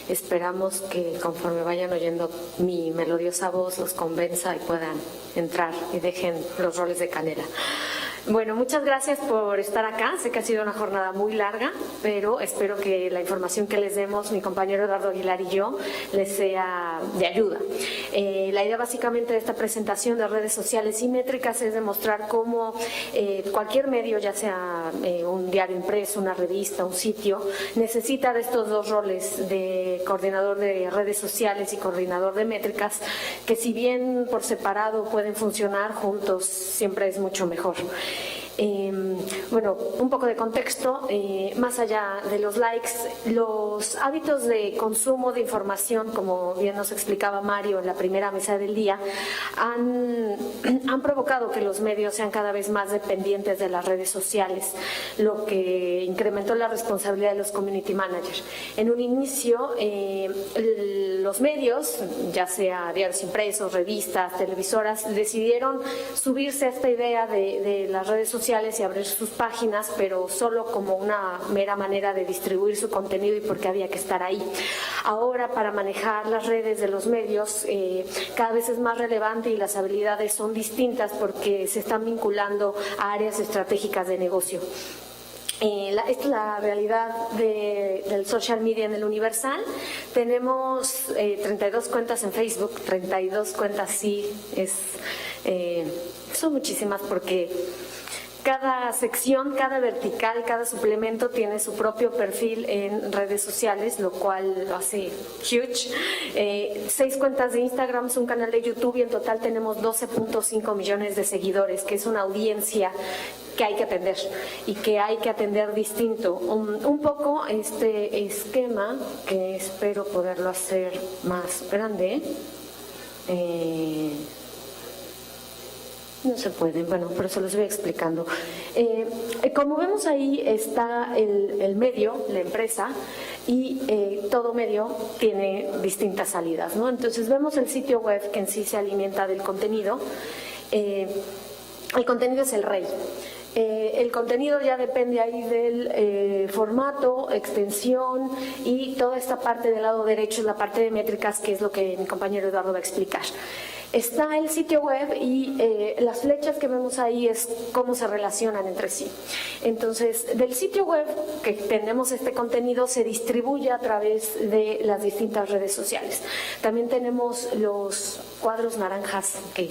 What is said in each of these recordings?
Esperamos que conforme vayan oyendo mi melodiosa voz los convenza y puedan entrar y dejen los roles de canela. Bueno, muchas gracias por estar acá. Sé que ha sido una jornada muy larga, pero espero que la información que les demos, mi compañero Eduardo Aguilar y yo, les sea de ayuda. La idea básicamente de esta presentación de redes sociales y métricas es demostrar cómo cualquier medio, ya sea un diario impreso, una revista, un sitio, necesita de estos dos roles de coordinador de redes sociales y coordinador de métricas, que si bien por separado pueden funcionar, juntos siempre es mucho mejor. Bueno, un poco de contexto, más allá de los likes, los hábitos de consumo de información, como bien nos explicaba Mario en la primera mesa del día, han provocado que los medios sean cada vez más dependientes de las redes sociales, lo que incrementó la responsabilidad de los community managers. En un inicio, los medios, ya sea diarios impresos, revistas, televisoras, decidieron subirse a esta idea de las redes sociales y abrir sus páginas, pero solo como una mera manera de distribuir su contenido y porque había que estar ahí. Ahora, para manejar las redes de los medios, cada vez es más relevante y las habilidades son distintas porque se están vinculando a áreas estratégicas de negocio. Esta es la realidad del social media en el Universal. Tenemos 32 cuentas en Facebook, 32 cuentas sí, son muchísimas porque cada sección, cada vertical, cada suplemento tiene su propio perfil en redes sociales, lo cual lo hace huge. 6 cuentas de Instagram, un canal de YouTube y en total tenemos 12.5 millones de seguidores, que es una audiencia que hay que atender y que hay que atender distinto. Un poco este esquema, que espero poderlo hacer más grande, no se pueden, bueno, pero se los voy explicando. Como vemos ahí está el medio, la empresa, y todo medio tiene distintas salidas, ¿no? Entonces vemos el sitio web que en sí se alimenta del contenido. El contenido es el rey. El contenido ya depende ahí del formato, extensión y toda esta parte del lado derecho es la parte de métricas, que es lo que mi compañero Eduardo va a explicar. Está el sitio web y las flechas que vemos ahí es cómo se relacionan entre sí. Entonces, del sitio web que tenemos este contenido se distribuye a través de las distintas redes sociales. También tenemos los cuadros naranjas que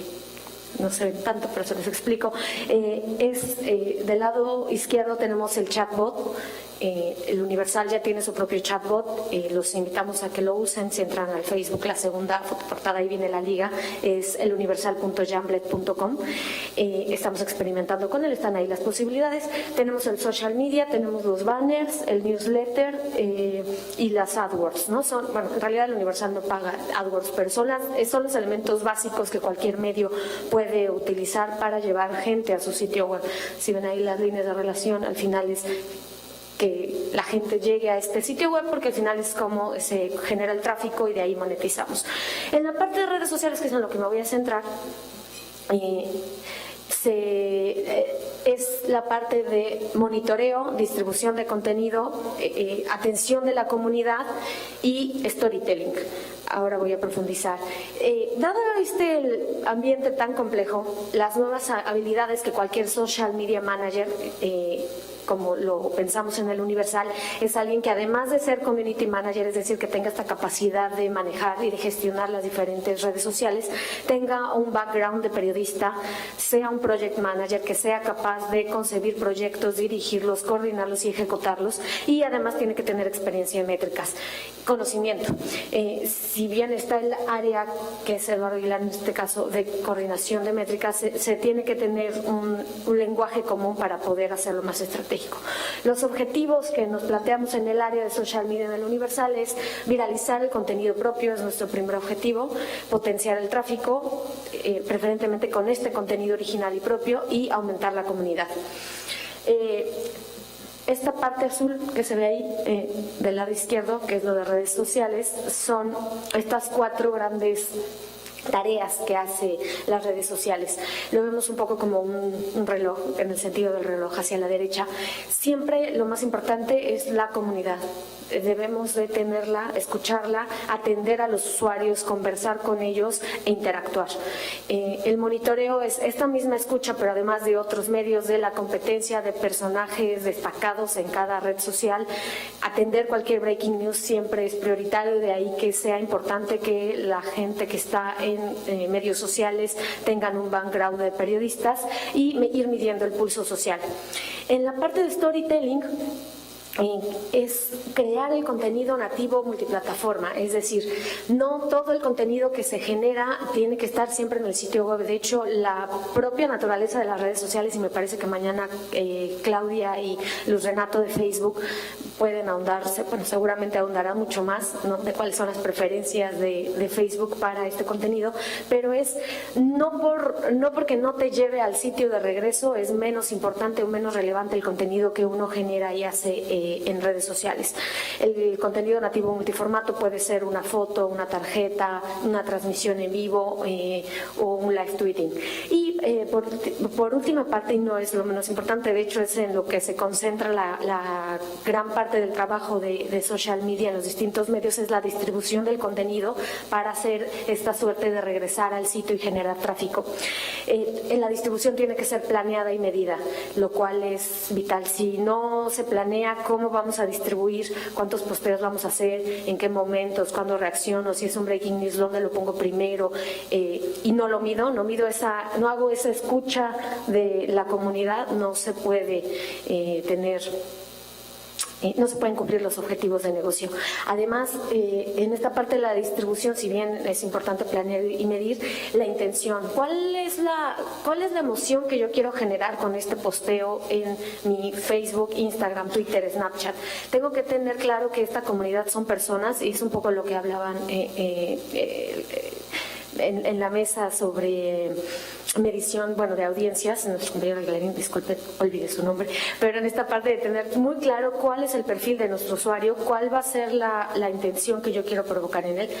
no se ven tanto, pero se los explico. Del lado izquierdo tenemos el chatbot. El Universal ya tiene su propio chatbot, los invitamos a que lo usen. Si entran al Facebook, la segunda fotoportada, ahí viene la liga, es eluniversal.jamblet.com. Estamos experimentando con él, están ahí las posibilidades. Tenemos el social media, tenemos los banners, el newsletter y las AdWords, ¿no? Bueno, en realidad el Universal no paga AdWords, pero son los elementos básicos que cualquier medio puede utilizar para llevar gente a su sitio web. Si ven ahí las líneas de relación, al final es que la gente llegue a este sitio web, porque al final es como se genera el tráfico y de ahí monetizamos. En la parte de redes sociales, que es en lo que me voy a centrar, es la parte de monitoreo, distribución de contenido, atención de la comunidad y storytelling. Ahora voy a profundizar. Dado el ambiente tan complejo, las nuevas habilidades que cualquier social media manager como lo pensamos en el Universal, es alguien que además de ser community manager, es decir, que tenga esta capacidad de manejar y de gestionar las diferentes redes sociales, tenga un background de periodista, sea un project manager, que sea capaz de concebir proyectos, dirigirlos, coordinarlos y ejecutarlos, y además tiene que tener experiencia en métricas, conocimiento. Si bien está el área que es Eduardo Aguilar, en este caso de coordinación de métricas, se tiene que tener un lenguaje común para poder hacerlo más estratégico. Los objetivos que nos planteamos en el área de social media en el Universal es viralizar el contenido propio, es nuestro primer objetivo, potenciar el tráfico, preferentemente con este contenido original y propio, y aumentar la comunidad. Esta parte azul que se ve ahí del lado izquierdo, que es lo de redes sociales, son estas 4 grandes tareas que hace las redes sociales. Lo vemos un poco como un reloj, en el sentido del reloj hacia la derecha. Siempre lo más importante es la comunidad. debemos de tenerla, escucharla, atender a los usuarios, conversar con ellos e interactuar. El monitoreo es esta misma escucha, pero además de otros medios de la competencia, de personajes destacados en cada red social. Atender cualquier breaking news siempre es prioritario, de ahí que sea importante que la gente que está en medios sociales tengan un background de periodistas y ir midiendo el pulso social. En la parte de storytelling, es crear el contenido nativo multiplataforma, es decir, no todo el contenido que se genera tiene que estar siempre en el sitio web. De hecho, la propia naturaleza de las redes sociales, y me parece que mañana Claudia y Luz Renato de Facebook pueden ahondarse, bueno, seguramente ahondará mucho más, ¿no?, de cuáles son las preferencias de Facebook para este contenido, pero es no porque no te lleve al sitio de regreso es menos importante o menos relevante el contenido que uno genera y hace en redes sociales. El contenido nativo multiformato puede ser una foto, una tarjeta, una transmisión en vivo o un live tweeting. Y por última parte, y no es lo menos importante, de hecho es en lo que se concentra la gran parte del trabajo de social media en los distintos medios, es la distribución del contenido para hacer esta suerte de regresar al sitio y generar tráfico. En la distribución tiene que ser planeada y medida, lo cual es vital. Si no se planea cómo vamos a distribuir, cuántos posteos vamos a hacer, en qué momentos, cuándo reacciono, si es un breaking news, dónde lo pongo primero, y no lo mido, no hago esa escucha de la comunidad, no se puede no se pueden cumplir los objetivos de negocio. Además, en esta parte de la distribución, si bien es importante planear y medir, la intención. ¿Cuál es la emoción que yo quiero generar con este posteo en mi Facebook, Instagram, Twitter, Snapchat? Tengo que tener claro que esta comunidad son personas, y es un poco lo que hablaban en la mesa sobre medición, de audiencias, nuestro compañero Galerín, disculpe, olvidé su nombre, pero en esta parte de tener muy claro cuál es el perfil de nuestro usuario, cuál va a ser la intención que yo quiero provocar en él.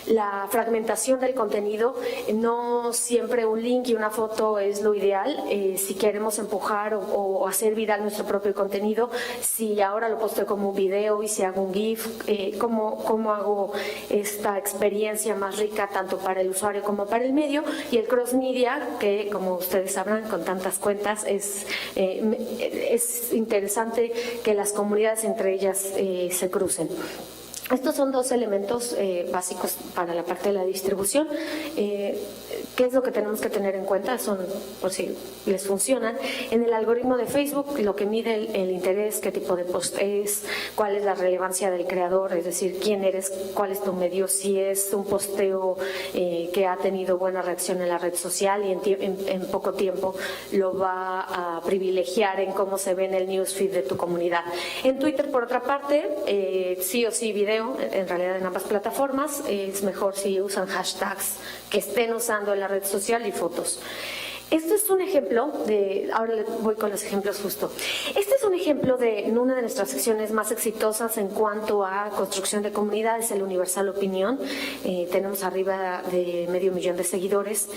La fragmentación del contenido, no siempre un link y una foto es lo ideal. Si queremos empujar o hacer viral nuestro propio contenido, si ahora lo posteo como un video y si hago un GIF, ¿cómo hago esta experiencia más rica tanto para el usuario como para el medio? Y el cross media, que como ustedes sabrán, con tantas cuentas es interesante que las comunidades entre ellas se crucen. Estos son dos elementos básicos para la parte de la distribución. ¿Qué es lo que tenemos que tener en cuenta? Son, por si les funcionan, en el algoritmo de Facebook, lo que mide el interés, qué tipo de post es, cuál es la relevancia del creador, es decir, quién eres, cuál es tu medio, si es un posteo que ha tenido buena reacción en la red social y en poco tiempo lo va a privilegiar en cómo se ve en el newsfeed de tu comunidad. En Twitter, por otra parte, sí o sí video, en realidad en ambas plataformas, es mejor si usan hashtags que estén usando en la red social y fotos. Esto es un ejemplo ahora voy con los ejemplos justo. Este es un ejemplo en una de nuestras secciones más exitosas en cuanto a construcción de comunidades, el Universal Opinión. Tenemos arriba de 500,000 de seguidores.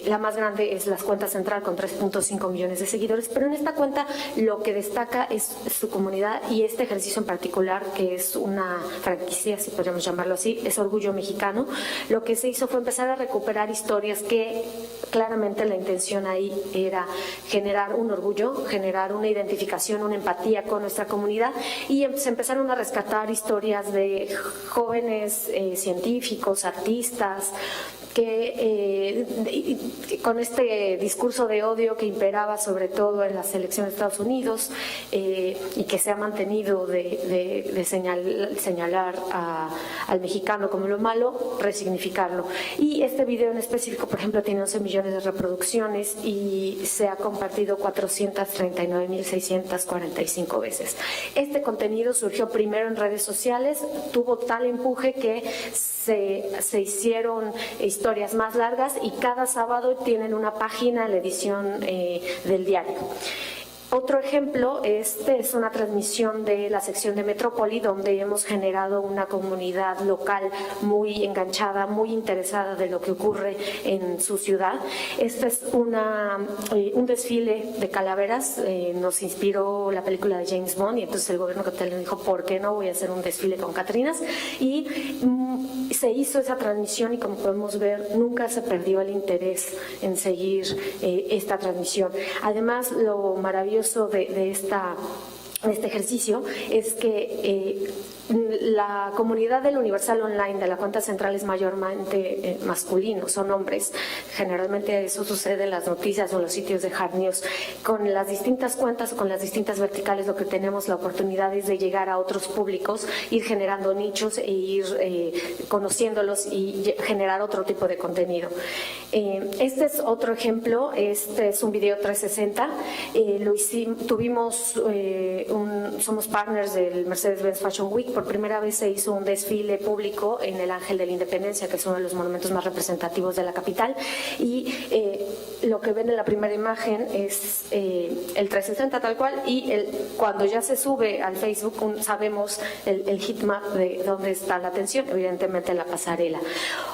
La más grande es la cuenta central con 3.5 millones de seguidores, pero en esta cuenta lo que destaca es su comunidad y este ejercicio en particular, que es una franquicia, si podríamos llamarlo así, es Orgullo Mexicano. Lo que se hizo fue empezar a recuperar historias que claramente la intención ahí era generar un orgullo, generar una identificación, una empatía con nuestra comunidad, y se empezaron a rescatar historias de jóvenes científicos, artistas, que con este discurso de odio que imperaba sobre todo en las elecciones de Estados Unidos y que se ha mantenido de señalar al mexicano como lo malo, resignificarlo. Y este video en específico, por ejemplo, tiene 11 millones de reproducciones y se ha compartido 439.645 veces. Este contenido surgió primero en redes sociales, tuvo tal empuje que se hicieron historias más largas y cada sábado tienen una página en la edición del diario. Otro ejemplo, este es una transmisión de la sección de Metrópoli, donde hemos generado una comunidad local muy enganchada, muy interesada de lo que ocurre en su ciudad. Este es un desfile de calaveras, nos inspiró la película de James Bond, y entonces el gobierno capitalino dijo, ¿por qué no voy a hacer un desfile con catrinas? Y se hizo esa transmisión, y como podemos ver, nunca se perdió el interés en seguir esta transmisión. Además, lo maravilloso de este ejercicio es que la comunidad del Universal Online de la cuenta central es mayormente masculino, son hombres. Generalmente eso sucede en las noticias o en los sitios de hard news. Con las distintas cuentas o con las distintas verticales, lo que tenemos la oportunidad es de llegar a otros públicos, ir generando nichos e ir conociéndolos y generar otro tipo de contenido. Este es otro ejemplo, este es un video 360, somos partners del Mercedes-Benz Fashion Week. Por primera vez se hizo un desfile público en el Ángel de la Independencia, que es uno de los monumentos más representativos de la capital, y lo que ven en la primera imagen es el 360 tal cual, y cuando ya se sube al Facebook sabemos el heatmap de dónde está la atención, evidentemente en la pasarela.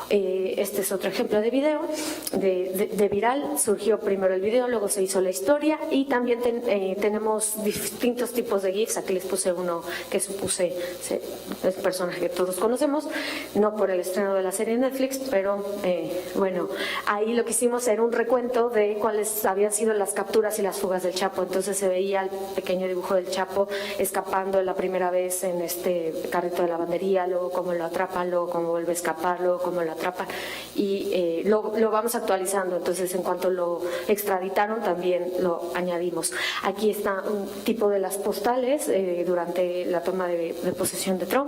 Este es otro ejemplo de video, de viral. Surgió primero el video, luego se hizo la historia, y también tenemos distintos tipos de GIFs. Aquí les puse uno que supuse es un personaje que todos conocemos, no por el estreno de la serie Netflix, pero bueno, ahí lo que hicimos era un recuento de cuáles habían sido las capturas y las fugas del Chapo. Entonces se veía el pequeño dibujo del Chapo escapando la primera vez en este carrito de lavandería, luego cómo lo atrapan, luego cómo vuelve a escapar, luego cómo lo atrapan, y lo vamos actualizando. Entonces, en cuanto lo extraditaron, también lo añadimos. Aquí está un tipo de las postales durante la toma de posesión de Trump,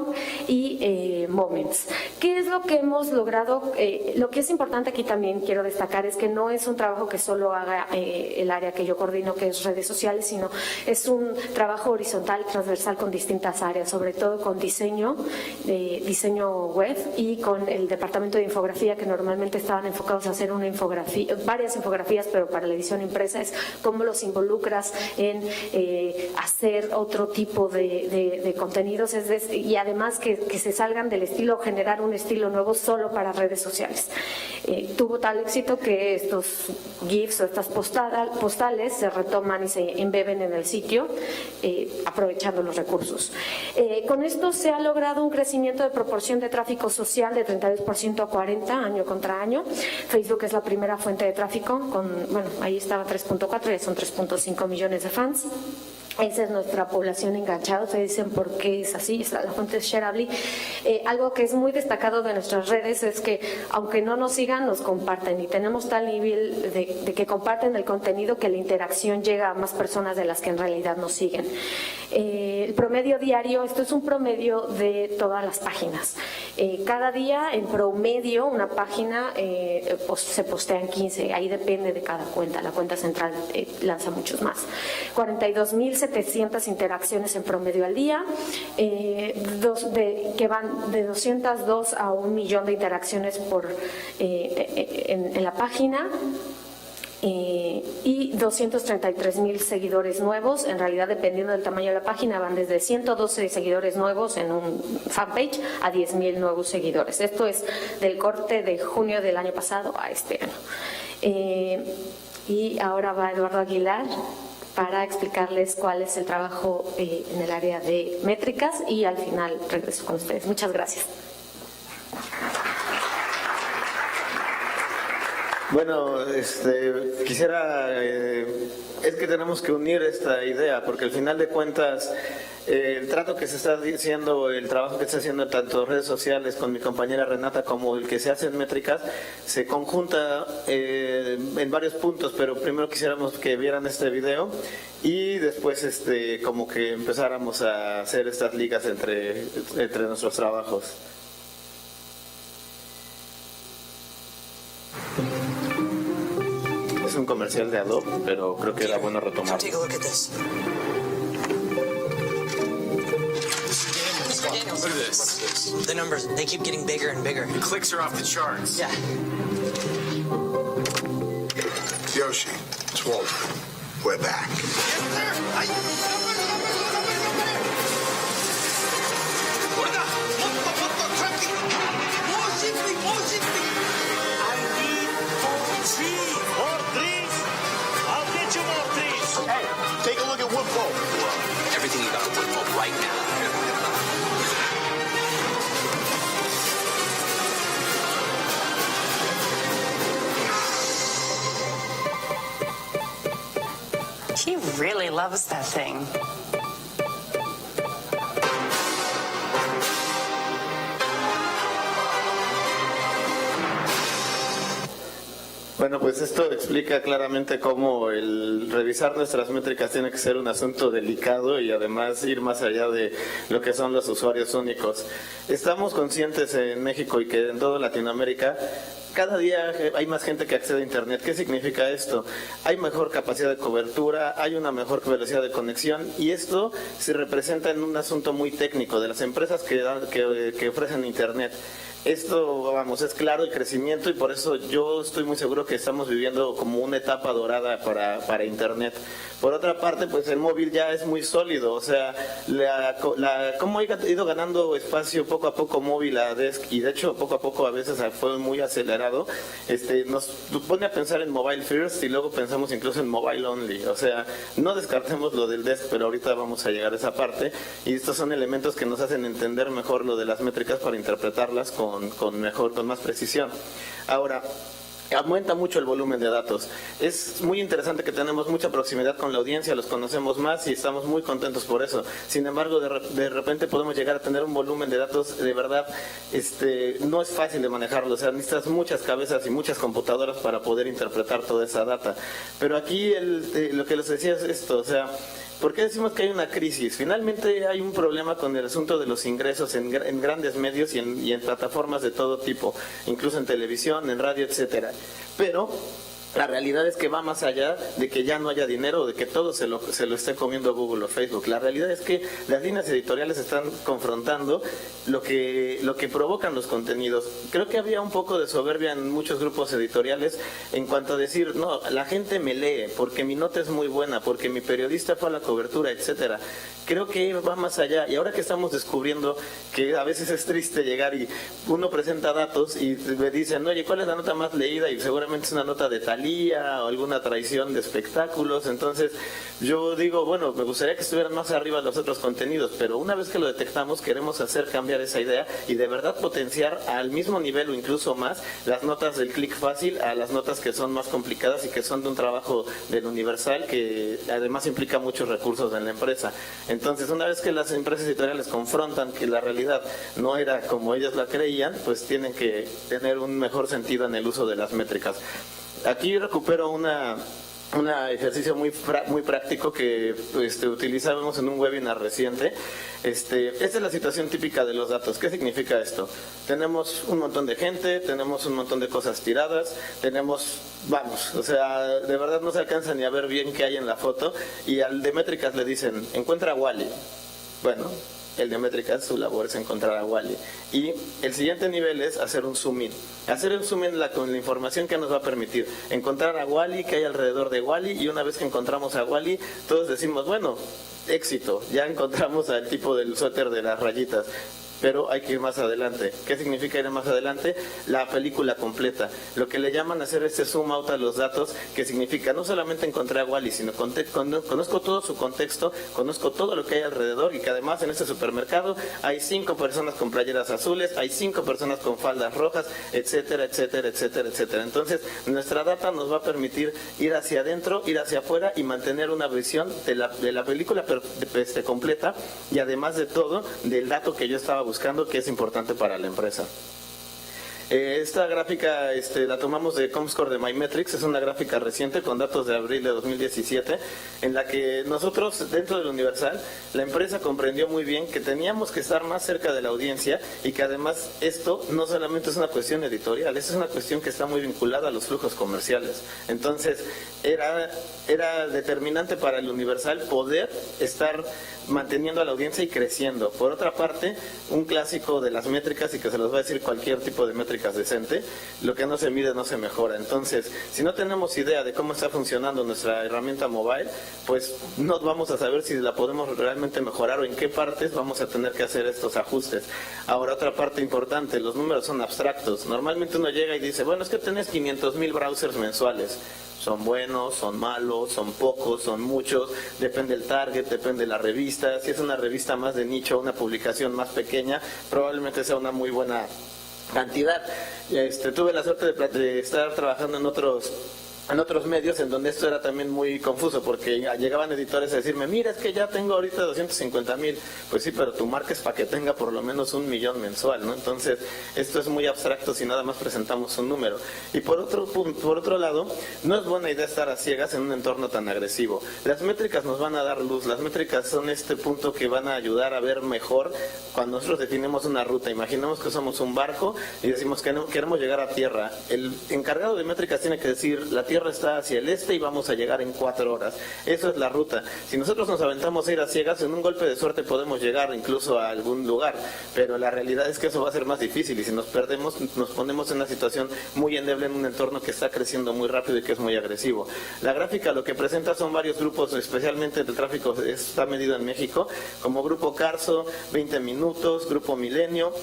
y Moments. ¿Qué es lo que hemos logrado? Lo que es importante aquí también quiero destacar es que no es un trabajo que solo haga el área que yo coordino, que es redes sociales, sino es un trabajo horizontal, transversal, con distintas áreas, sobre todo con diseño web, y con el departamento de infografía, que normalmente estaban enfocados a hacer una infografía, varias infografías, pero para la edición impresa es cómo los involucras en hacer otro tipo de contenidos, y además que se salgan del estilo, generar un estilo nuevo solo para redes sociales. Tuvo tal éxito que estos GIFs o estas postales se retoman y se embeben en el sitio, aprovechando los recursos. Con esto se ha logrado un crecimiento de proporción de tráfico social de 32% a 40% año contra año. Facebook es la primera fuente de tráfico, ahí estaba 3.4, ya son 3.5 millones de fans. Esa es nuestra población enganchada. Ustedes dicen por qué es así, la fuente es Shareably. Algo que es muy destacado de nuestras redes es que, aunque no nos sigan, nos comparten, y tenemos tal nivel de que comparten el contenido que la interacción llega a más personas de las que en realidad nos siguen. El promedio diario, esto es un promedio de todas las páginas. Cada día, en promedio, una página se postean 15, ahí depende de cada cuenta. La cuenta central lanza muchos más. 42.700 interacciones en promedio al día, que van de 202 a 1 millón de interacciones en la página. Y 233.000 seguidores nuevos. En realidad, dependiendo del tamaño de la página, van desde 112 seguidores nuevos en un fanpage a 10.000 nuevos seguidores. Esto es del corte de junio del año pasado a este año. Y ahora va Eduardo Aguilar para explicarles cuál es el trabajo en el área de métricas, y al final regreso con ustedes. Muchas gracias. Bueno, quisiera, es que tenemos que unir esta idea, porque al final de cuentas el trato que se está haciendo, el trabajo que se está haciendo tanto en redes sociales con mi compañera Renata como el que se hace en métricas, se conjunta en varios puntos, pero primero quisiéramos que vieran este video y después como que empezáramos a hacer estas ligas entre nuestros trabajos. Es un comercial de Adobe, pero creo que era bueno retomar. Take a look at this. Look at this. The numbers, they keep getting bigger and bigger. The clicks are off the charts. Yeah. Yoshi, it's Walter. We're back. Take a look at Woodpole. Everything you got to work for right now. He really loves that thing. Bueno, pues esto explica claramente cómo el revisar nuestras métricas tiene que ser un asunto delicado y además ir más allá de lo que son los usuarios únicos. Estamos conscientes en México y que en toda Latinoamérica cada día hay más gente que accede a Internet. ¿Qué significa esto? Hay mejor capacidad de cobertura, hay una mejor velocidad de conexión y esto se representa en un asunto muy técnico de las empresas que ofrecen Internet. Esto, vamos, es claro el crecimiento y por eso yo estoy muy seguro que estamos viviendo como una etapa dorada para Internet. Por otra parte, pues el móvil ya es muy sólido, o sea, cómo ha ido ganando espacio poco a poco móvil a desk y de hecho poco a poco a veces fue muy acelerado, nos pone a pensar en mobile first y luego pensamos incluso en mobile only, o sea, no descartemos lo del desk, pero ahorita vamos a llegar a esa parte y estos son elementos que nos hacen entender mejor lo de las métricas para interpretarlas con más precisión. Ahora, aumenta mucho el volumen de datos. Es muy interesante que tenemos mucha proximidad con la audiencia, los conocemos más y estamos muy contentos por eso. Sin embargo, de repente podemos llegar a tener un volumen de datos de verdad, no es fácil de manejarlo. O sea, necesitas muchas cabezas y muchas computadoras para poder interpretar toda esa data. Pero aquí lo que les decía es esto, o sea, ¿por qué decimos que hay una crisis? Finalmente hay un problema con el asunto de los ingresos en grandes medios y en plataformas de todo tipo, incluso en televisión, en radio, etcétera. Pero la realidad es que va más allá de que ya no haya dinero o de que todo se lo esté comiendo Google o Facebook. La realidad es que las líneas editoriales están confrontando lo que provocan los contenidos. Creo que había un poco de soberbia en muchos grupos editoriales en cuanto a decir, no, la gente me lee porque mi nota es muy buena, porque mi periodista fue a la cobertura, etcétera. Creo que va más allá y ahora que estamos descubriendo que a veces es triste llegar y uno presenta datos y me dicen, oye, ¿cuál es la nota más leída? Y seguramente es una nota de Thalía o alguna traición de espectáculos. Entonces yo digo, bueno, me gustaría que estuvieran más arriba los otros contenidos, pero una vez que lo detectamos queremos hacer cambiar esa idea y de verdad potenciar al mismo nivel o incluso más las notas del clic fácil a las notas que son más complicadas y que son de un trabajo del Universal que además implica muchos recursos en la empresa. Entonces, una vez que las empresas editoriales confrontan que la realidad no era como ellas la creían, pues tienen que tener un mejor sentido en el uso de las métricas. Aquí recupero un ejercicio muy práctico que utilizábamos en un webinar reciente. Esta es la situación típica de los datos. ¿Qué significa esto? Tenemos un montón de gente, tenemos un montón de cosas tiradas, o sea, de verdad no se alcanza ni a ver bien qué hay en la foto y al de métricas le dicen, encuentra a Wally. Bueno, el de métricas, su labor es encontrar a Wally. Y el siguiente nivel es hacer un zoom in. Hacer un zoom in con la información que nos va a permitir encontrar a Wally, que hay alrededor de Wally, y una vez que encontramos a Wally, todos decimos, bueno, éxito, ya encontramos al tipo del suéter de las rayitas. Pero hay que ir más adelante. ¿Qué significa ir más adelante? La película completa. Lo que le llaman hacer este zoom out a los datos, que significa no solamente encontrar a Wally, sino conozco todo su contexto, conozco todo lo que hay alrededor y que además en este supermercado hay 5 personas con playeras azules, hay 5 personas con faldas rojas, etcétera, etcétera, etcétera, etcétera. Entonces, nuestra data nos va a permitir ir hacia adentro, ir hacia afuera y mantener una visión de la película completa y además de todo, del dato que yo estaba buscando, que es importante para la empresa. Esta gráfica la tomamos de Comscore de MyMetrics, es una gráfica reciente con datos de abril de 2017, en la que nosotros dentro del Universal, la empresa comprendió muy bien que teníamos que estar más cerca de la audiencia y que además esto no solamente es una cuestión editorial, es una cuestión que está muy vinculada a los flujos comerciales. Entonces era determinante para el Universal poder estar manteniendo a la audiencia y creciendo. Por otra parte, un clásico de las métricas, y que se los va a decir cualquier tipo de métricas decente, lo que no se mide no se mejora. Entonces, si no tenemos idea de cómo está funcionando nuestra herramienta mobile, pues no vamos a saber si la podemos realmente mejorar o en qué partes vamos a tener que hacer estos ajustes. Ahora, otra parte importante, los números son abstractos. Normalmente uno llega y dice, bueno, es que tenés 500,000 browsers mensuales. Son buenos, son malos, son pocos, son muchos, depende del target, depende de la revista. Si es una revista más de nicho, una publicación más pequeña, probablemente sea una muy buena cantidad. Tuve la suerte de estar trabajando en otros medios en donde esto era también muy confuso, porque llegaban editores a decirme, mira, es que ya tengo ahorita 250,000, pues sí, pero tu marca es para que tenga por lo menos 1,000,000 mensual, ¿no? Entonces, esto es muy abstracto si nada más presentamos un número. Y por otro lado, no es buena idea estar a ciegas en un entorno tan agresivo. Las métricas nos van a dar luz, las métricas son este punto que van a ayudar a ver mejor cuando nosotros definimos una ruta. Imaginemos que somos un barco y decimos que queremos llegar a tierra. El encargado de métricas tiene que decir, la tierra está hacia el este y vamos a llegar en 4 horas. Eso es la ruta. Si nosotros nos aventamos a ir a ciegas, en un golpe de suerte podemos llegar incluso a algún lugar, pero la realidad es que eso va a ser más difícil, y si nos perdemos nos ponemos en una situación muy endeble en un entorno que está creciendo muy rápido y que es muy agresivo. La gráfica lo que presenta son varios grupos, especialmente el tráfico está medido en México, como Grupo Carso, 20 Minutos, Grupo Milenio,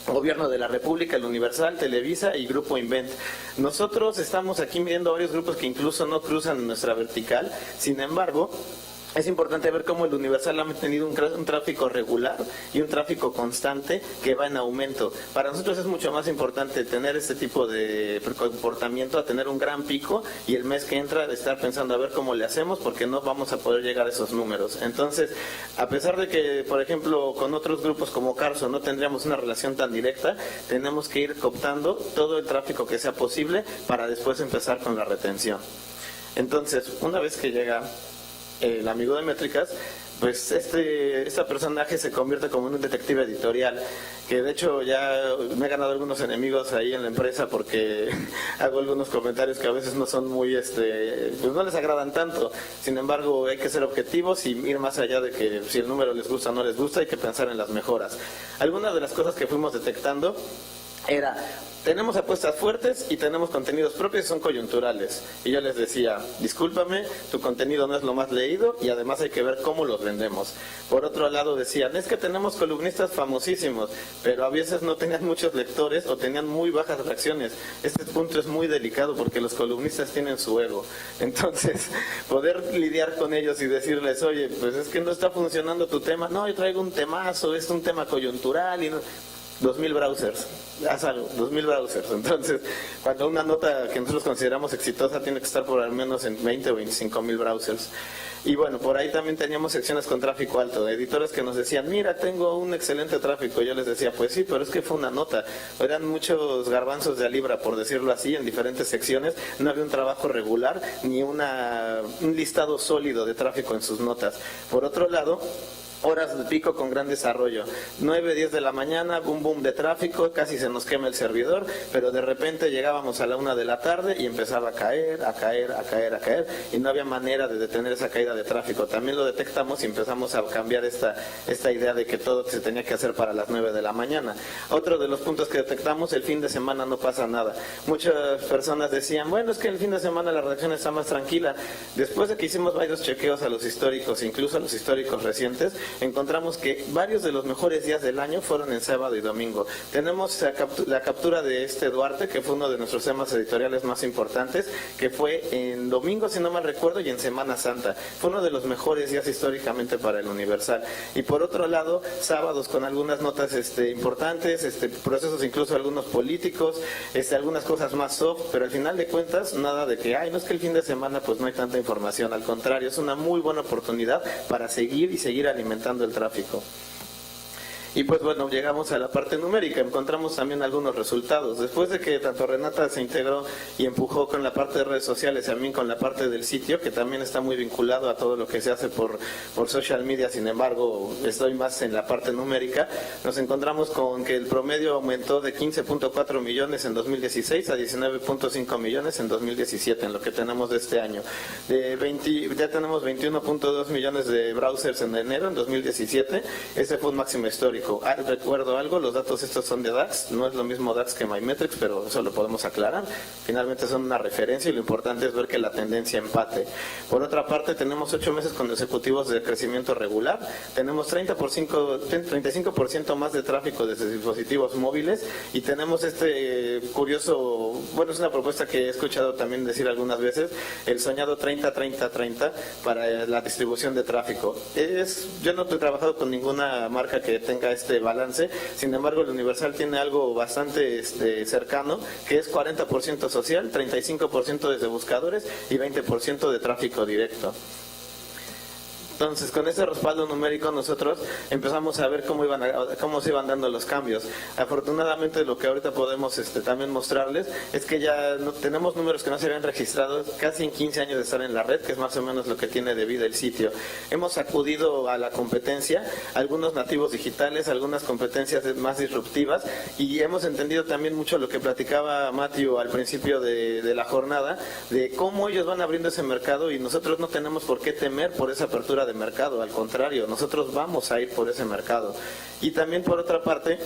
Gobierno de la República, el Universal, Televisa y Grupo Invent. Nosotros estamos aquí midiendo varios grupos que incluso no cruzan en nuestra vertical. Sin embargo, es importante ver cómo el Universal ha mantenido un tráfico regular y un tráfico constante que va en aumento. Para nosotros es mucho más importante tener este tipo de comportamiento a tener un gran pico y el mes que entra de estar pensando a ver cómo le hacemos, porque no vamos a poder llegar a esos números. Entonces, a pesar de que, por ejemplo, con otros grupos como Carso no tendríamos una relación tan directa, tenemos que ir cooptando todo el tráfico que sea posible para después empezar con la retención. Entonces, una vez que llega el amigo de métricas, pues este personaje se convierte como en un detective editorial, que de hecho ya me he ganado algunos enemigos ahí en la empresa porque hago algunos comentarios que a veces no son muy, pues no les agradan tanto. Sin embargo, hay que ser objetivos y ir más allá de que si el número les gusta o no les gusta, hay que pensar en las mejoras. Algunas de las cosas que fuimos detectando era, tenemos apuestas fuertes y tenemos contenidos propios y son coyunturales. Y yo les decía, discúlpame, tu contenido no es lo más leído y además hay que ver cómo los vendemos. Por otro lado decían, es que tenemos columnistas famosísimos, pero a veces no tenían muchos lectores o tenían muy bajas reacciones. Este punto es muy delicado porque los columnistas tienen su ego. Entonces, poder lidiar con ellos y decirles, oye, pues es que no está funcionando tu tema. No, yo traigo un temazo, es un tema coyuntural y no... 2,000 browsers, haz algo, 2,000 browsers. Entonces, cuando una nota que nosotros consideramos exitosa tiene que estar por al menos en 20 o 25,000 browsers. Y bueno, por ahí también teníamos secciones con tráfico alto, de editores que nos decían, mira, tengo un excelente tráfico. Yo les decía, pues sí, pero es que fue una nota. Eran muchos garbanzos de a libra, por decirlo así, en diferentes secciones. No había un trabajo regular ni un listado sólido de tráfico en sus notas. Por otro lado, horas de pico con gran desarrollo, 9, 10 de la mañana, boom de tráfico, casi se nos quema el servidor, pero de repente llegábamos a la 1 de la tarde y empezaba a caer, y no había manera de detener esa caída de tráfico. También lo detectamos y empezamos a cambiar esta idea de que todo se tenía que hacer para las 9 de la mañana. Otro de los puntos que detectamos, el fin de semana no pasa nada. Muchas personas decían, bueno, es que el fin de semana la redacción está más tranquila. Después de que hicimos varios chequeos a los históricos, incluso a los históricos recientes, encontramos que varios de los mejores días del año fueron en sábado y domingo. Tenemos la captura de Duarte, que fue uno de nuestros temas editoriales más importantes, que fue en domingo, si no mal recuerdo, y en Semana Santa. Fue uno de los mejores días históricamente para el Universal. Y por otro lado, sábados con algunas notas importantes, procesos incluso algunos políticos, algunas cosas más soft, pero al final de cuentas, nada de que, no es que el fin de semana pues no hay tanta información. Al contrario, es una muy buena oportunidad para seguir alimentando el tráfico. Y pues bueno, llegamos a la parte numérica, encontramos también algunos resultados. Después de que tanto Renata se integró y empujó con la parte de redes sociales y a mí con la parte del sitio, que también está muy vinculado a todo lo que se hace por social media, sin embargo estoy más en la parte numérica, nos encontramos con que el promedio aumentó de 15.4 millones en 2016 a 19.5 millones en 2017, en lo que tenemos de este año. Ya tenemos 21.2 millones de browsers en enero, en 2017, ese fue un máximo histórico. Recuerdo algo, los datos estos son de DAX, no es lo mismo DAX que MyMetrics, pero eso lo podemos aclarar. Finalmente son una referencia y lo importante es ver que la tendencia empate. Por otra parte, tenemos 8 meses consecutivos de crecimiento regular, tenemos 35% más de tráfico desde dispositivos móviles y tenemos este curioso, bueno, es una propuesta que he escuchado también decir algunas veces, el soñado 30-30-30 para la distribución de tráfico. Yo no he trabajado con ninguna marca que tenga este balance, sin embargo el Universal tiene algo bastante cercano, que es 40% social, 35% desde buscadores y 20% de tráfico directo. Entonces, con ese respaldo numérico nosotros empezamos a ver cómo se iban dando los cambios. Afortunadamente, lo que ahorita podemos también mostrarles es que ya tenemos números que no se habían registrado casi en 15 años de estar en la red, que es más o menos lo que tiene de vida el sitio. Hemos acudido a la competencia, algunos nativos digitales, algunas competencias más disruptivas, y hemos entendido también mucho lo que platicaba Matthew al principio de la jornada, de cómo ellos van abriendo ese mercado y nosotros no tenemos por qué temer por esa apertura de mercado, al contrario, nosotros vamos a ir por ese mercado. Y también por otra parte,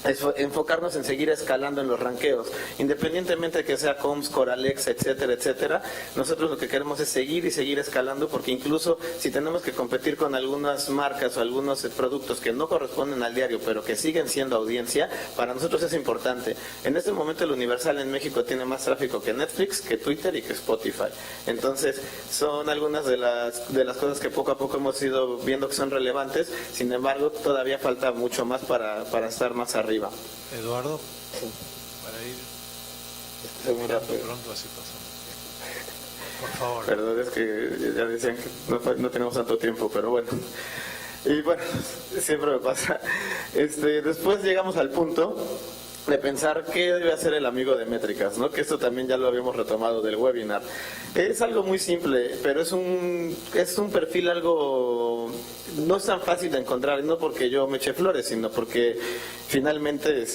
es enfocarnos en seguir escalando en los ranqueos, independientemente de que sea Comscore, Alexa, etcétera, etcétera. Nosotros lo que queremos es seguir y seguir escalando, porque incluso si tenemos que competir con algunas marcas o algunos productos que no corresponden al diario, pero que siguen siendo audiencia, para nosotros es importante. En este momento el Universal en México tiene más tráfico que Netflix, que Twitter y que Spotify. Entonces son algunas de las cosas que poco a poco hemos ido viendo que son relevantes. Sin embargo, todavía falta mucho más para estar más arriba. Eduardo, para ir terminando pronto, así pasamos. Por favor. Perdón, es que ya decían que no tenemos tanto tiempo, pero bueno. Y bueno, siempre me pasa. Después llegamos al punto de pensar qué debe hacer el amigo de métricas, ¿no? Que esto también ya lo habíamos retomado del webinar. Es algo muy simple, pero es un perfil algo no es tan fácil de encontrar, no porque yo me eche flores, sino porque finalmente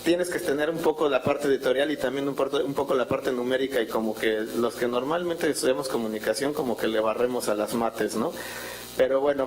tienes que tener un poco la parte editorial y también un poco la parte numérica, y como que los que normalmente estudiamos comunicación como que le barremos a las mates, ¿no? Pero bueno,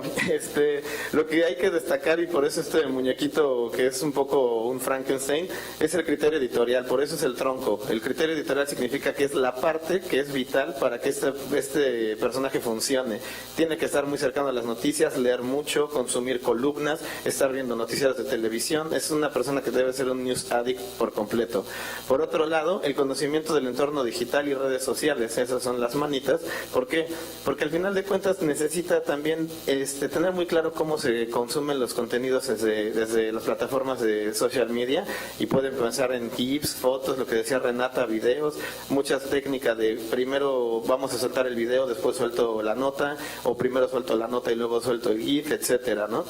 lo que hay que destacar, y por eso este muñequito que es un poco un Frankenstein, es el criterio editorial, por eso es el tronco. El criterio editorial significa que es la parte que es vital para que este personaje funcione. Tiene que estar muy cercano a las noticias, leer mucho, consumir columnas, estar viendo noticias de televisión. Es una persona que debe ser un news addict por completo. Por otro lado, el conocimiento del entorno digital y redes sociales, esas son las manitas. ¿Por qué? Porque al final de cuentas necesita también tener muy claro cómo se consumen los contenidos desde las plataformas de social media, y pueden pensar en GIFs, fotos, lo que decía Renata, videos, muchas técnicas de primero vamos a soltar el video, después suelto la nota, o primero suelto la nota y luego suelto el GIF, etcétera, ¿no?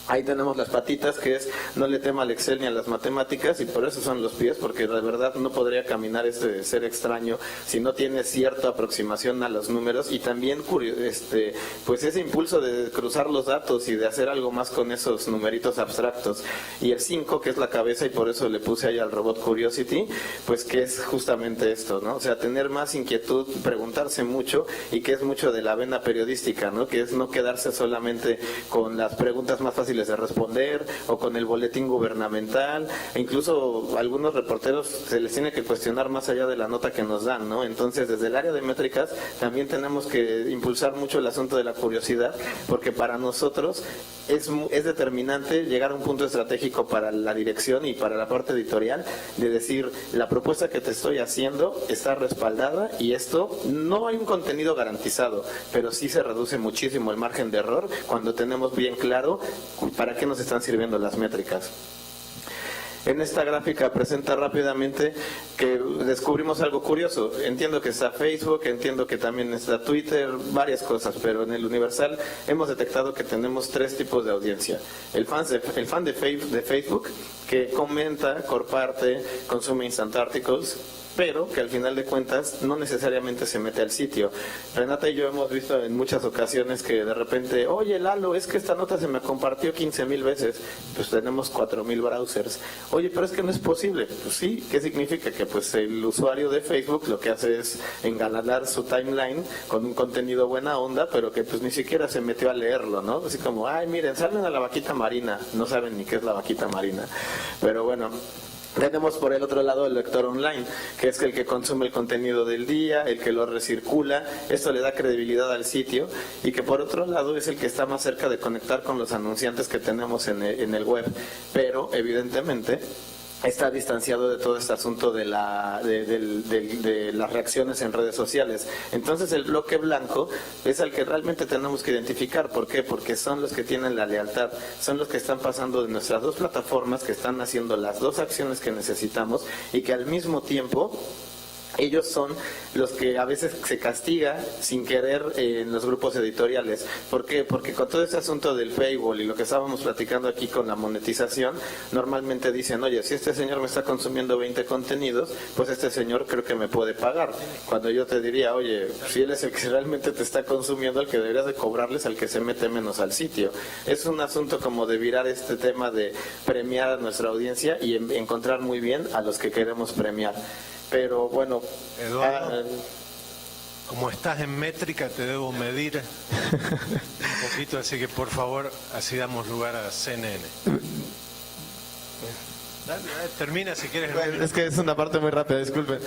Ahí tenemos las patitas, que es no le tema al Excel ni a las matemáticas, y por eso son los pies, porque de verdad no podría caminar este ser extraño si no tiene cierta aproximación a los números, y también pues ese impulso de cruzar los datos y de hacer algo más con esos numeritos abstractos. Y el 5, que es la cabeza, y por eso le puse ahí al robot Curiosity, pues que es justamente esto, ¿no? O sea, tener más inquietud, preguntarse mucho, y que es mucho de la vena periodística, ¿no? Que es no quedarse solamente con las preguntas más fáciles de responder o con el boletín gubernamental. E incluso a algunos reporteros se les tiene que cuestionar más allá de la nota que nos dan, ¿no? Entonces, desde el área de métricas también tenemos que impulsar mucho el asunto de la curiosidad, porque para nosotros es determinante llegar a un punto estratégico para la dirección y para la parte editorial, de decir, la propuesta que te estoy haciendo está respaldada, y esto no hay un contenido garantizado, pero sí se reduce muchísimo el margen de error cuando tenemos bien claro para qué nos están sirviendo las métricas. En esta gráfica presenta rápidamente que descubrimos algo curioso. Entiendo que está Facebook, entiendo que también está Twitter, varias cosas, pero en el Universal hemos detectado que tenemos 3 tipos de audiencia. El fan de Facebook, que comenta, comparte, consume instant articles, pero que al final de cuentas no necesariamente se mete al sitio. Renata y yo hemos visto en muchas ocasiones que de repente, oye Lalo, es que esta nota se me compartió 15,000 veces, pues tenemos 4,000 browsers. Oye, pero es que no es posible. Pues sí, ¿qué significa? Que pues el usuario de Facebook lo que hace es engalanar su timeline con un contenido buena onda, pero que pues ni siquiera se metió a leerlo, ¿no? Así como, ay, miren, salen a la vaquita marina, no saben ni qué es la vaquita marina. Pero bueno, tenemos por el otro lado el lector online, que es el que consume el contenido del día, el que lo recircula. Esto le da credibilidad al sitio, y que por otro lado es el que está más cerca de conectar con los anunciantes que tenemos en el web, pero evidentemente está distanciado de todo este asunto de las reacciones en redes sociales. Entonces el bloque blanco es al que realmente tenemos que identificar. ¿Por qué? Porque son los que tienen la lealtad, son los que están pasando de nuestras 2 plataformas, que están haciendo las 2 acciones que necesitamos, y que al mismo tiempo ellos son los que a veces se castiga sin querer en los grupos editoriales. ¿Por qué? Porque con todo ese asunto del paywall y lo que estábamos platicando aquí con la monetización, normalmente dicen, oye, si este señor me está consumiendo 20 contenidos, pues este señor creo que me puede pagar. Cuando yo te diría, oye, si él es el que realmente te está consumiendo, el que deberías de cobrarles al que se mete menos al sitio. Es un asunto como de virar este tema de premiar a nuestra audiencia y encontrar muy bien a los que queremos premiar. Pero bueno, Eduardo, como estás en métrica, te debo medir un poquito, así que por favor, así damos lugar a CNN. Dale, termina si quieres. Bueno, es que es una parte muy rápida, disculpen.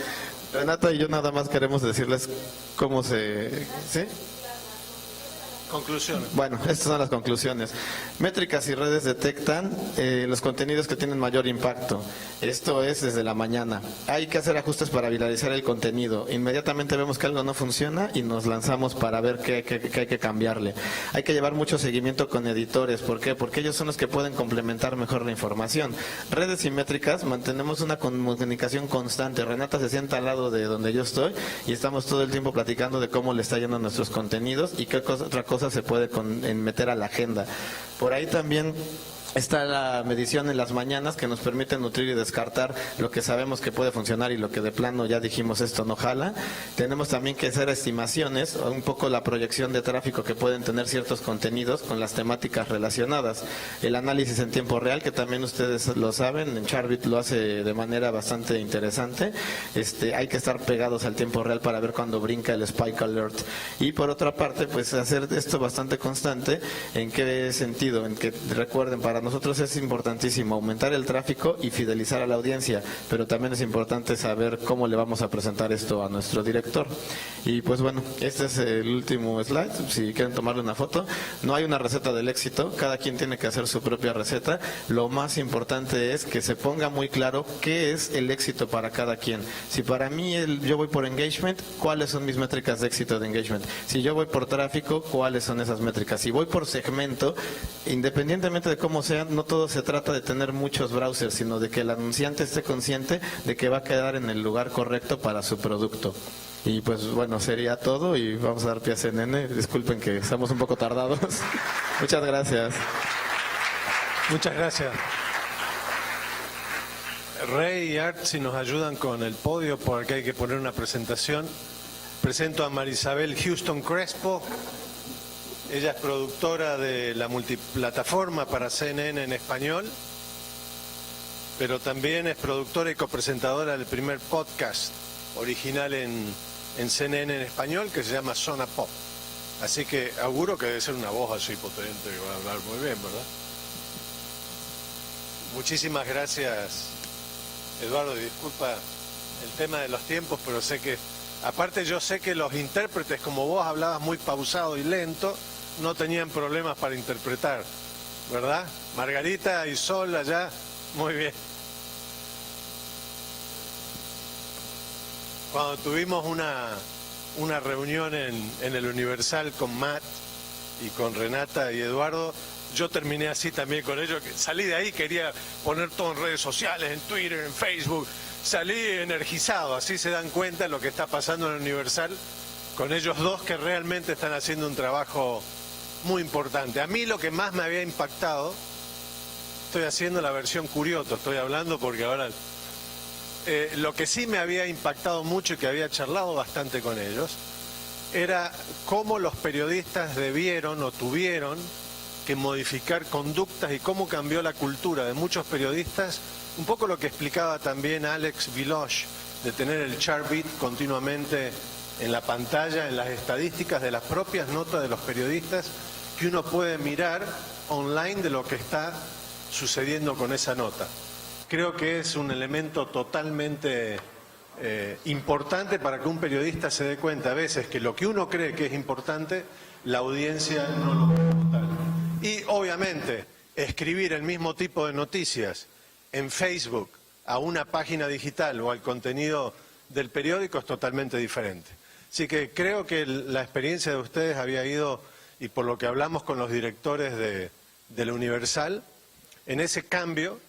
Renata y yo nada más queremos decirles cómo se... ¿Sí? Conclusiones. Bueno, estas son las conclusiones. Métricas y redes detectan los contenidos que tienen mayor impacto. Esto es desde la mañana. Hay que hacer ajustes para viralizar el contenido. Inmediatamente vemos que algo no funciona y nos lanzamos para ver qué hay que cambiarle. Hay que llevar mucho seguimiento con editores. ¿Por qué? Porque ellos son los que pueden complementar mejor la información. Redes y métricas, mantenemos una comunicación constante. Renata se sienta al lado de donde yo estoy y estamos todo el tiempo platicando de cómo le está yendo a nuestros contenidos y qué otra cosa se puede meter a la agenda. Por ahí también está la medición en las mañanas, que nos permite nutrir y descartar lo que sabemos que puede funcionar y lo que de plano ya dijimos esto no jala. Tenemos también que hacer estimaciones, un poco la proyección de tráfico que pueden tener ciertos contenidos con las temáticas relacionadas. El análisis en tiempo real, que también ustedes lo saben, en Charbit lo hace de manera bastante interesante. Hay que estar pegados al tiempo real para ver cuando brinca el spike alert. Y por otra parte, pues hacer esto bastante constante. ¿En qué sentido? En que recuerden, para nosotros es importantísimo aumentar el tráfico y fidelizar a la audiencia, pero también es importante saber cómo le vamos a presentar esto a nuestro director. Y pues bueno, este es el último slide, si quieren tomarle una foto. No hay una receta del éxito, cada quien tiene que hacer su propia receta. Lo más importante es que se ponga muy claro qué es el éxito para cada quien. Si para mí yo voy por engagement, ¿cuáles son mis métricas de éxito de engagement? Si yo voy por tráfico, ¿cuáles son esas métricas? Si voy por segmento, independientemente de cómo sea, no todo se trata de tener muchos browsers, sino de que el anunciante esté consciente de que va a quedar en el lugar correcto para su producto. Y pues bueno, sería todo y vamos a dar pie a CNN. Disculpen que estamos un poco tardados. Muchas gracias. Muchas gracias. Rey y Art, si nos ayudan con el podio, porque hay que poner una presentación. Presento a Marisabel Houston Crespo. Ella es productora de la multiplataforma para CNN en español, pero también es productora y copresentadora del primer podcast original en CNN en español, que se llama Zona Pop. Así que auguro que debe ser una voz así potente, que va a hablar muy bien, ¿verdad? Muchísimas gracias, Eduardo. Y disculpa el tema de los tiempos, pero sé que, aparte yo sé que los intérpretes, como vos hablabas muy pausado y lento, no tenían problemas para interpretar, ¿verdad? Margarita y Sol allá, muy bien. Cuando tuvimos una reunión en el Universal con Matt y con Renata y Eduardo, yo terminé así también con ellos. Salí de ahí, quería poner todo en redes sociales, en Twitter, en Facebook. Salí energizado, así se dan cuenta de lo que está pasando en el Universal con ellos dos que realmente están haciendo un trabajo muy importante. A mí lo que más me había impactado, estoy haciendo la versión Curioto, estoy hablando porque ahora... lo que sí me había impactado mucho y que había charlado bastante con ellos era cómo los periodistas debieron o tuvieron que modificar conductas y cómo cambió la cultura de muchos periodistas, un poco lo que explicaba también Alex Viloche, de tener el chart beat continuamente en la pantalla, en las estadísticas de las propias notas de los periodistas, que uno puede mirar online de lo que está sucediendo con esa nota. Creo que es un elemento totalmente importante para que un periodista se dé cuenta a veces que lo que uno cree que es importante, la audiencia no lo ve como tal. Y obviamente escribir el mismo tipo de noticias en Facebook a una página digital o al contenido del periódico es totalmente diferente. Así que creo que la experiencia de ustedes había ido, y por lo que hablamos con los directores de la Universal, en ese cambio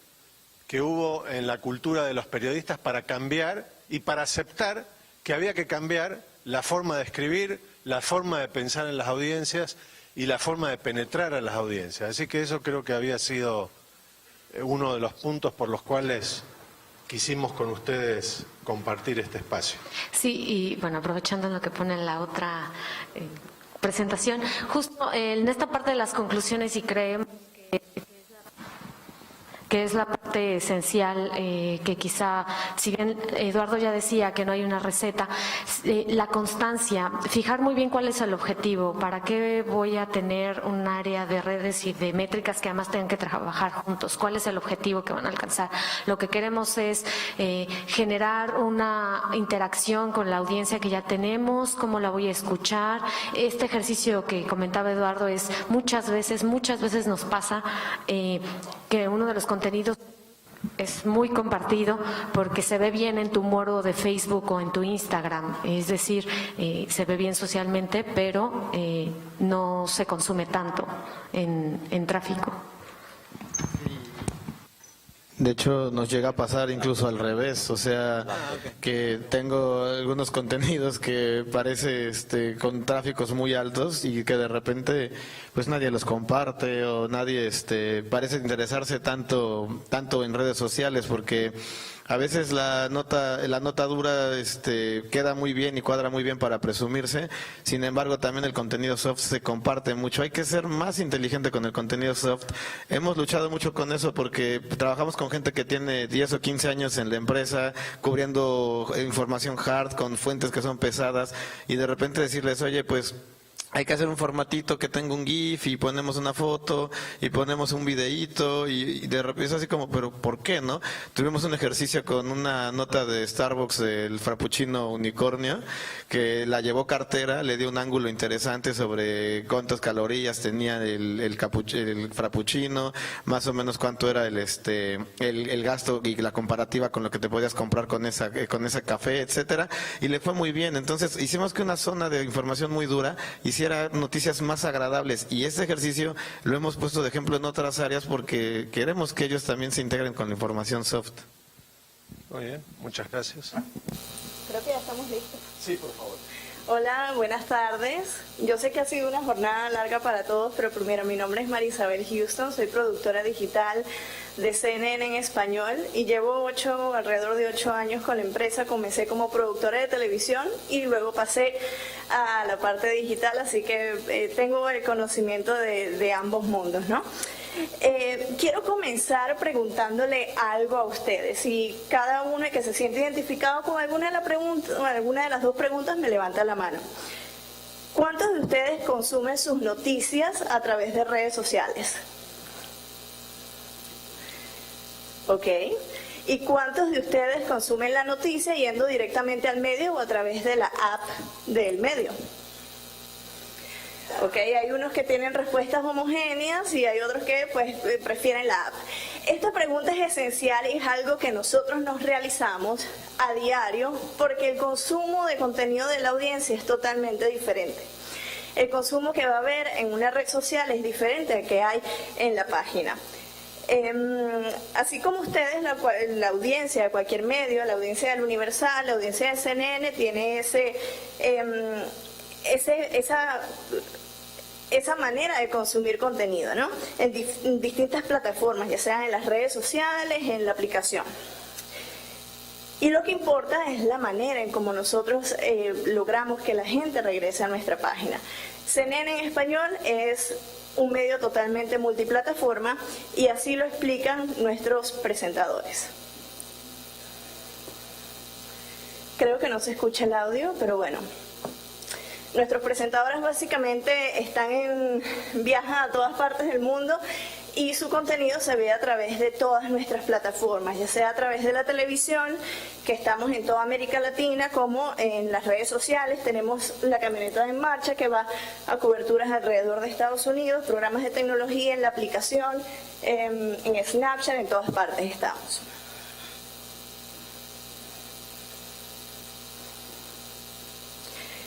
que hubo en la cultura de los periodistas para cambiar y para aceptar que había que cambiar la forma de escribir, la forma de pensar en las audiencias y la forma de penetrar a las audiencias. Así que eso creo que había sido uno de los puntos por los cuales quisimos con ustedes compartir este espacio. Sí, y bueno, aprovechando lo que pone en la otra presentación, justo en esta parte de las conclusiones, y creemos que es la parte esencial, que quizá, si bien Eduardo ya decía que no hay una receta, la constancia, fijar muy bien cuál es el objetivo, para qué voy a tener un área de redes y de métricas que además tengan que trabajar juntos, cuál es el objetivo que van a alcanzar. Lo que queremos es generar una interacción con la audiencia que ya tenemos, cómo la voy a escuchar. Este ejercicio que comentaba Eduardo es muchas veces nos pasa que uno de los contenidos es muy compartido porque se ve bien en tu muro de Facebook o en tu Instagram, es decir, se ve bien socialmente, pero no se consume tanto en tráfico. De hecho, nos llega a pasar incluso al revés, o sea, que tengo algunos contenidos que parece con tráficos muy altos y que de repente pues nadie los comparte o nadie parece interesarse tanto en redes sociales, porque a veces la nota dura queda muy bien y cuadra muy bien para presumirse. Sin embargo, también el contenido soft se comparte mucho. Hay que ser más inteligente con el contenido soft. Hemos luchado mucho con eso porque trabajamos con gente que tiene 10 o 15 años en la empresa, cubriendo información hard con fuentes que son pesadas, y de repente decirles, oye, pues hay que hacer un formatito que tenga un GIF y ponemos una foto y ponemos un videíto y de repente es así como, pero ¿por qué, no? Tuvimos un ejercicio con una nota de Starbucks del Frappuccino Unicornio que la llevó Cartera, le dio un ángulo interesante sobre cuántas calorías tenía el Frappuccino, más o menos cuánto era el gasto y la comparativa con lo que te podías comprar con ese café, etcétera, y le fue muy bien. Entonces hicimos que una zona de información muy dura hiciera noticias más agradables, y este ejercicio lo hemos puesto de ejemplo en otras áreas porque queremos que ellos también se integren con la información soft. Muy bien, muchas gracias. Creo que ya estamos listos. Sí, por favor. Hola, buenas tardes. Yo sé que ha sido una jornada larga para todos, pero primero, mi nombre es Marisabel Houston, soy productora digital de CNN en español y llevo alrededor de 8 años con la empresa. Comencé como productora de televisión y luego pasé a la parte digital, así que tengo el conocimiento de ambos mundos, ¿no? Quiero comenzar preguntándole algo a ustedes, y cada uno que se siente identificado con alguna de las dos preguntas me levanta la mano. ¿Cuántos de ustedes consumen sus noticias a través de redes sociales? ¿Ok? ¿Y cuántos de ustedes consumen la noticia yendo directamente al medio o a través de la app del medio? ¿Ok? Hay unos que tienen respuestas homogéneas y hay otros que pues prefieren la app. Esta pregunta es esencial y es algo que nosotros nos realizamos a diario porque el consumo de contenido de la audiencia es totalmente diferente. el consumo que va a haber en una red social es diferente al que hay en la página. Así como ustedes, la audiencia de cualquier medio, la audiencia del Universal, la audiencia de CNN, tiene esa manera de consumir contenido, ¿no? En distintas plataformas, ya sea en las redes sociales, en la aplicación. Y lo que importa es la manera en cómo nosotros logramos que la gente regrese a nuestra página. CNN en español es un medio totalmente multiplataforma y así lo explican nuestros presentadores. Creo que no se escucha el audio, pero bueno. Nuestros presentadores básicamente viajan a todas partes del mundo y su contenido se ve a través de todas nuestras plataformas, ya sea a través de la televisión, que estamos en toda América Latina, como en las redes sociales. Tenemos la camioneta en marcha que va a coberturas alrededor de Estados Unidos, programas de tecnología en la aplicación, en Snapchat, en todas partes estamos.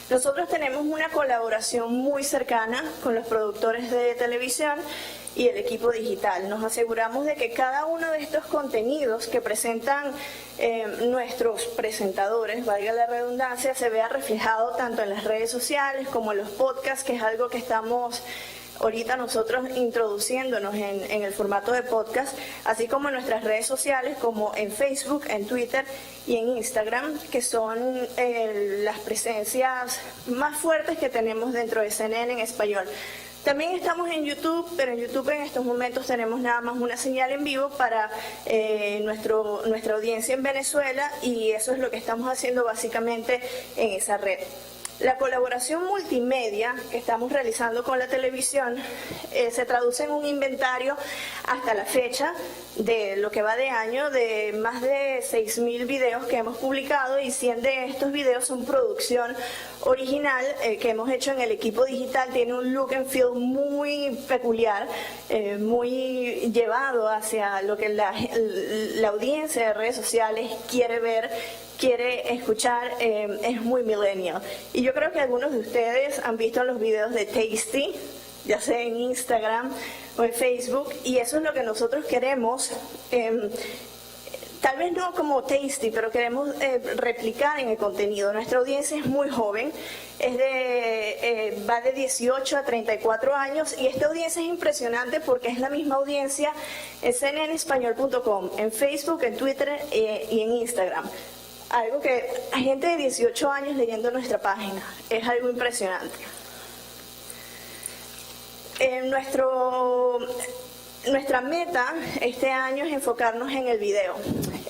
Nosotros tenemos una colaboración muy cercana con los productores de televisión y el equipo digital. Nos aseguramos de que cada uno de estos contenidos que presentan nuestros presentadores, valga la redundancia, se vea reflejado tanto en las redes sociales como en los podcasts, que es algo que estamos ahorita nosotros introduciéndonos en el formato de podcast, así como en nuestras redes sociales, como en Facebook, en Twitter y en Instagram, que son las presencias más fuertes que tenemos dentro de CNN en español. También estamos en YouTube, pero en YouTube en estos momentos tenemos nada más una señal en vivo para nuestra audiencia en Venezuela, y eso es lo que estamos haciendo básicamente en esa red. La colaboración multimedia que estamos realizando con la televisión se traduce en un inventario hasta la fecha de lo que va de año de más de 6.000 videos que hemos publicado, y 100 de estos videos son producción original que hemos hecho en el equipo digital. Tiene un look and feel muy peculiar, muy llevado hacia lo que la audiencia de redes sociales quiere ver, quiere escuchar, es muy millennial. Y yo creo que algunos de ustedes han visto los videos de Tasty, ya sea en Instagram o en Facebook, y eso es lo que nosotros queremos, tal vez no como Tasty, pero queremos replicar en el contenido. Nuestra audiencia es muy joven, va de 18 a 34 años, y esta audiencia es impresionante porque es la misma audiencia en cnnespañol.com, en Facebook, en Twitter y en Instagram. Algo que hay gente de 18 años leyendo nuestra página, es algo impresionante. Nuestra meta este año es enfocarnos en el video.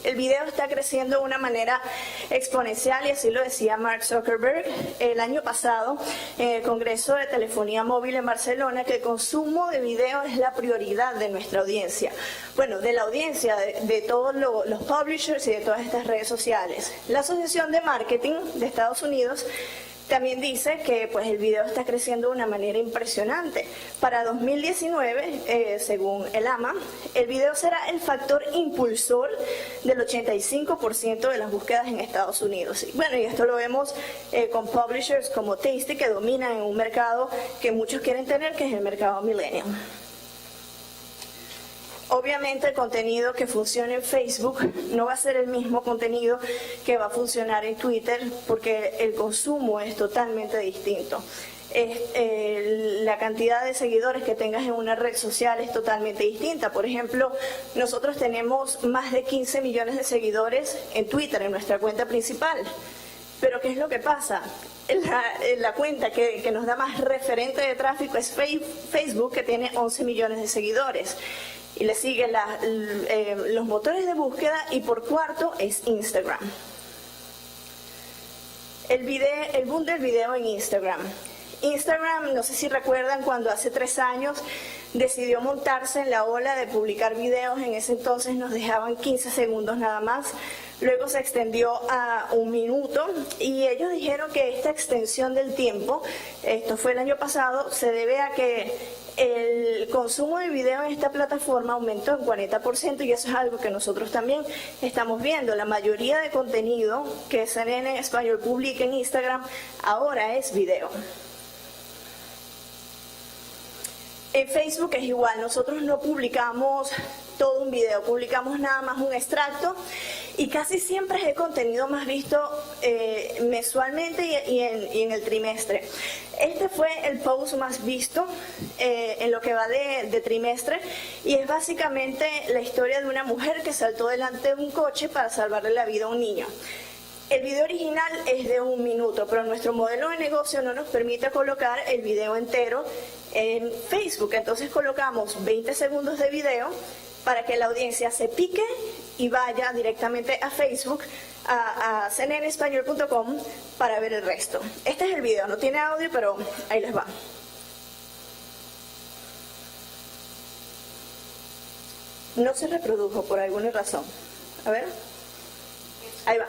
El video está creciendo de una manera exponencial, y así lo decía Mark Zuckerberg el año pasado en el Congreso de Telefonía Móvil en Barcelona, que el consumo de video es la prioridad de nuestra audiencia. Bueno, de la audiencia de todos los publishers y de todas estas redes sociales. La Asociación de Marketing de Estados Unidos también dice que pues, el video está creciendo de una manera impresionante. Para 2019, según el AMA, el video será el factor impulsor del 85% de las búsquedas en Estados Unidos. Y bueno, y esto lo vemos con publishers como Tasty, que dominan en un mercado que muchos quieren tener, que es el mercado millennial. Obviamente el contenido que funcione en Facebook no va a ser el mismo contenido que va a funcionar en Twitter, porque el consumo es totalmente distinto. La cantidad de seguidores que tengas en una red social es totalmente distinta. Por ejemplo, nosotros tenemos más de 15 millones de seguidores en Twitter, en nuestra cuenta principal. Pero ¿qué es lo que pasa? La cuenta que nos da más referente de tráfico es Facebook, que tiene 11 millones de seguidores. Y le siguen los motores de búsqueda, y por cuarto es Instagram. El boom del video en Instagram. Instagram, no sé si recuerdan cuando hace 3 años decidió montarse en la ola de publicar videos. En ese entonces nos dejaban 15 segundos nada más. Luego se extendió a 1 minuto, y ellos dijeron que esta extensión del tiempo, esto fue el año pasado, se debe a que el consumo de video en esta plataforma aumentó en 40%, y eso es algo que nosotros también estamos viendo. La mayoría de contenido que CNN en español publica en Instagram ahora es video. En Facebook es igual, nosotros no publicamos todo un video, publicamos nada más un extracto y casi siempre es el contenido más visto mensualmente y en el trimestre. Este fue el post más visto en lo que va de trimestre y es básicamente la historia de una mujer que saltó delante de un coche para salvarle la vida a un niño. El video original es de 1 minuto, pero nuestro modelo de negocio no nos permite colocar el video entero en Facebook. Entonces colocamos 20 segundos de video para que la audiencia se pique y vaya directamente a Facebook, a cnnespañol.com para ver el resto. Este es el video, no tiene audio, pero ahí les va. No se reprodujo por alguna razón. A ver. Ahí va.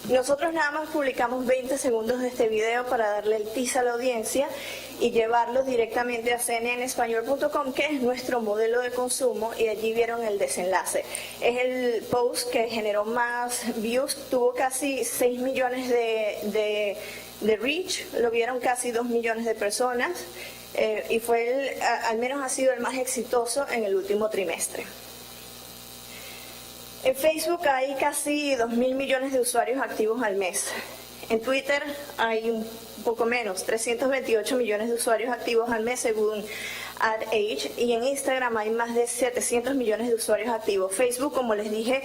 Nosotros nada más publicamos 20 segundos de este video para darle el teaser a la audiencia y llevarlos directamente a cnnespañol.com, que es nuestro modelo de consumo, y allí vieron el desenlace. Es el post que generó más views, tuvo casi 6 millones de reach, lo vieron casi 2 millones de personas y fue al menos ha sido el más exitoso en el último trimestre. En Facebook hay casi 2.000 millones de usuarios activos al mes. En Twitter hay un poco menos, 328 millones de usuarios activos al mes según AdAge. Y en Instagram hay más de 700 millones de usuarios activos. Facebook, como les dije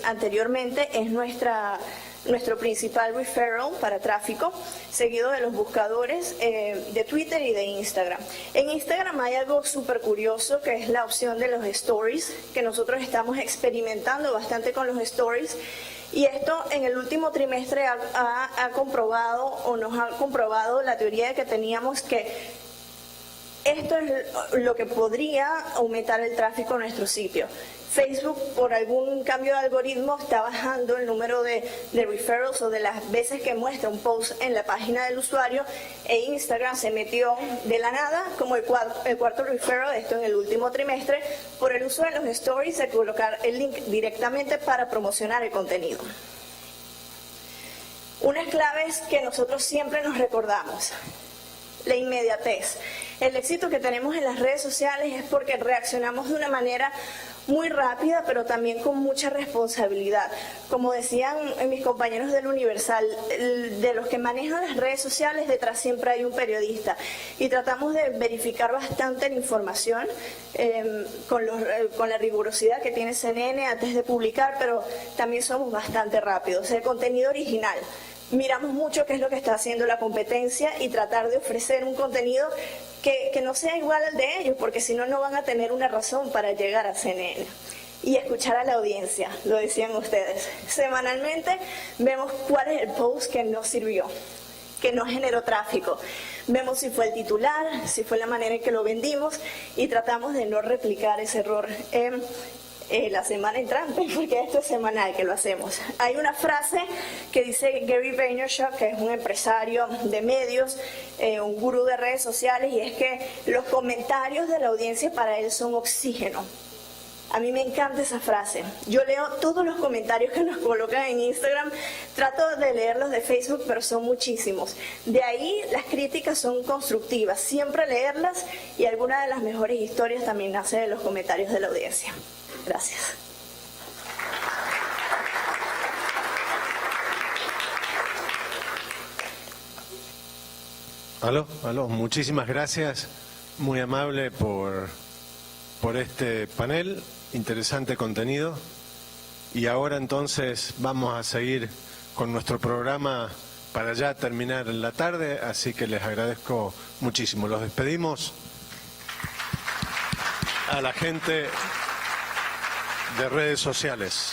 anteriormente, es nuestro principal referral para tráfico, seguido de los buscadores de Twitter y de Instagram. En Instagram hay algo súper curioso, que es la opción de los stories, que nosotros estamos experimentando bastante con los stories, y esto en el último trimestre ha comprobado, o nos ha comprobado la teoría que teníamos, que esto es lo que podría aumentar el tráfico en nuestro sitio. Facebook, por algún cambio de algoritmo, está bajando el número de referrals o de las veces que muestra un post en la página del usuario, e Instagram se metió de la nada como el cuarto referral, esto en el último trimestre, por el uso de los stories, de colocar el link directamente para promocionar el contenido. Unas claves que nosotros siempre nos recordamos: la inmediatez. El éxito que tenemos en las redes sociales es porque reaccionamos de una manera muy rápida, pero también con mucha responsabilidad. Como decían mis compañeros del Universal, de los que manejan las redes sociales, detrás siempre hay un periodista. Y tratamos de verificar bastante la información con la rigurosidad que tiene CNN antes de publicar, pero también somos bastante rápidos. El contenido original. Miramos mucho qué es lo que está haciendo la competencia y tratar de ofrecer un contenido que no sea igual al de ellos, porque si no, no van a tener una razón para llegar a CNN. Y escuchar a la audiencia, lo decían ustedes. Semanalmente vemos cuál es el post que no sirvió, que no generó tráfico. Vemos si fue el titular, si fue la manera en que lo vendimos, y tratamos de no replicar ese error la semana entrante, porque esto es semanal que lo hacemos. Hay una frase que dice Gary Vaynerchuk, que es un empresario de medios, un gurú de redes sociales, y es que los comentarios de la audiencia para él son oxígeno. A mí me encanta esa frase. Yo leo todos los comentarios que nos colocan en Instagram, trato de leerlos de Facebook, pero son muchísimos. De ahí las críticas son constructivas, siempre leerlas, y alguna de las mejores historias también nace de los comentarios de la audiencia. Gracias. Aló, muchísimas gracias, muy amable por este panel, interesante contenido. Y ahora entonces vamos a seguir con nuestro programa para ya terminar la tarde, así que les agradezco muchísimo. Los despedimos a la gente de redes sociales.